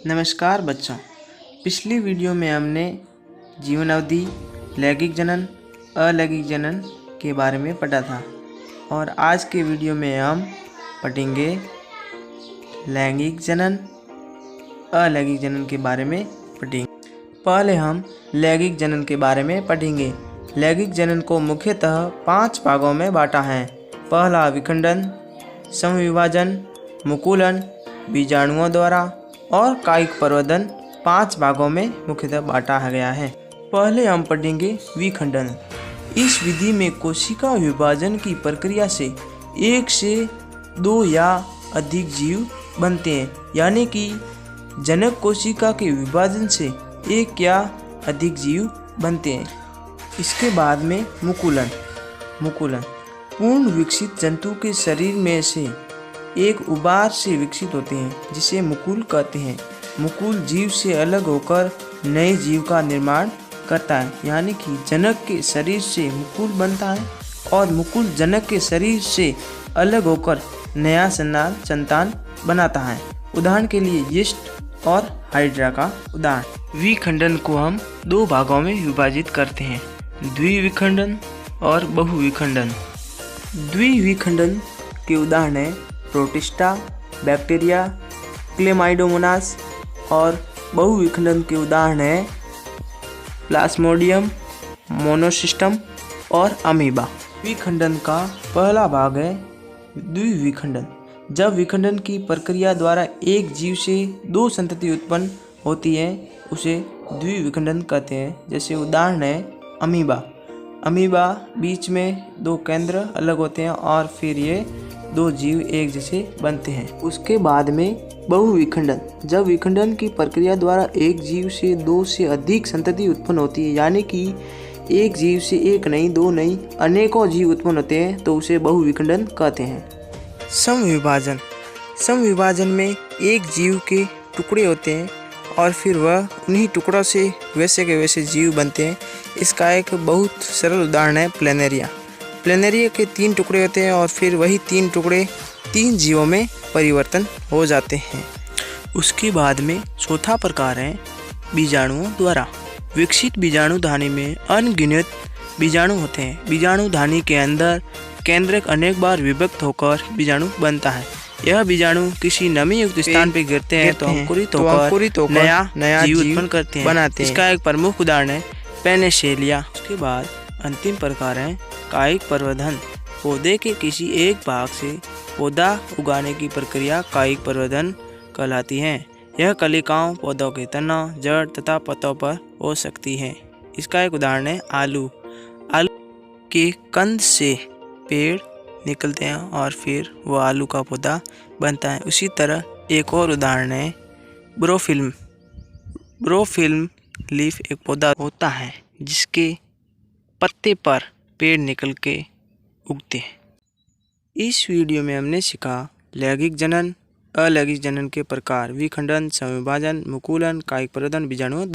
नमस्कार बच्चों। पिछली वीडियो में हमने जीवन अवधि, लैंगिक जनन, अलैंगिक जनन के बारे में पढ़ा था और आज के वीडियो में हम पढ़ेंगे लैंगिक जनन, अलैंगिक जनन के बारे में पढ़ेंगे। पहले हम लैंगिक जनन के बारे में पढ़ेंगे। लैंगिक जनन को मुख्यतः 5 भागों में बांटा है। पहला विखंडन, समविभाजन, मुकुलन, बीजाणुओं द्वारा और कायिक प्रवर्धन 5 भागों में मुख्यतः बांटा गया है। पहले हम पढ़ेंगे विखंडन। इस विधि में कोशिका विभाजन की प्रक्रिया से 1 से 2 या अधिक जीव बनते हैं, यानी कि जनक कोशिका के विभाजन से 1 या अधिक जीव बनते हैं। इसके बाद में मुकुलन। पूर्ण विकसित जंतु के शरीर में से एक उबार से विकसित होते हैं, जिसे मुकुल कहते हैं। मुकुल जीव से अलग होकर नए जीव का निर्माण करता है, यानी कि जनक के शरीर से मुकुल बनता है और मुकुल जनक के शरीर से अलग होकर नया संतान बनाता है। उदाहरण के लिए यीस्ट और हाइड्रा का उदाहरण। विखंडन को हम 2 भागों में विभाजित करते हैं, द्विविखंडन और बहुविखंडन। द्विविखंडन के उदाहरण हैं प्रोटिस्टा, बैक्टीरिया, क्लेमाइडोमोनास और बहुविखंडन के उदाहरण हैं प्लाज्मोडियम, मोनोसिस्टम और अमीबा। विखंडन का पहला भाग है द्विविखंडन। जब विखंडन की प्रक्रिया द्वारा एक जीव से 2 संतति उत्पन्न होती है, उसे द्विविखंडन कहते हैं। जैसे उदाहरण है अमीबा बीच में 2 केंद्र अलग होते हैं और फिर ये 2 जीव एक जैसे बनते हैं। उसके बाद में बहुविखंडन। जब विखंडन की प्रक्रिया द्वारा एक जीव से 2 से अधिक संतति उत्पन्न होती है, यानी कि एक जीव से 1 नहीं, 2 नहीं, अनेकों जीव उत्पन्न होते हैं, तो उसे बहुविखंडन कहते हैं। समविभाजन में एक जीव के टुकड़े होते हैं और फिर वह उन्हीं टुकड़ों से वैसे के वैसे जीव बनते हैं। इसका एक बहुत सरल उदाहरण है प्लेनेरिया के 3 टुकड़े होते हैं और फिर वही 3 टुकड़े 3 जीवों में परिवर्तन हो जाते हैं। उसके बाद में चौथा प्रकार है बीजाणुओं द्वारा विकसित। बीजाणुधानी में अनगिनत बीजाणु होते हैं। बीजाणुधानी के अंदर केंद्रक अनेक बार विभक्त होकर बीजाणु बनता है। यह बीजाणु किसी नमी युक्त स्थान पर गिरते हैं तो अंकुरित होकर नया जीव उत्पन्न करते हैं। इसका एक प्रमुख उदाहरण है पेनिसिलिया। उसके बाद अंतिम प्रकार है कायिक प्रवर्धन। पौधे के किसी एक भाग से पौधा उगाने की प्रक्रिया कायिक प्रवर्धन कहलाती है। यह कलिकाओं, पौधों के तना, जड़ तथा पत्तों पर हो सकती है। इसका एक उदाहरण है आलू के कंद से पेड़ निकलते हैं और फिर वो आलू का पौधा बनता है। उसी तरह एक और उदाहरण है ब्रोफिल्म लीफ। एक पौधा होता है जिसके पत्ते पर पेड़ निकल के उगते हैं। इस वीडियो में हमने सीखा लैंगिक जनन, अलैंगिक जनन के प्रकार, विखंडन, समविभाजन, मुकुलन, कायिक प्रवर्धन, बीजाणु।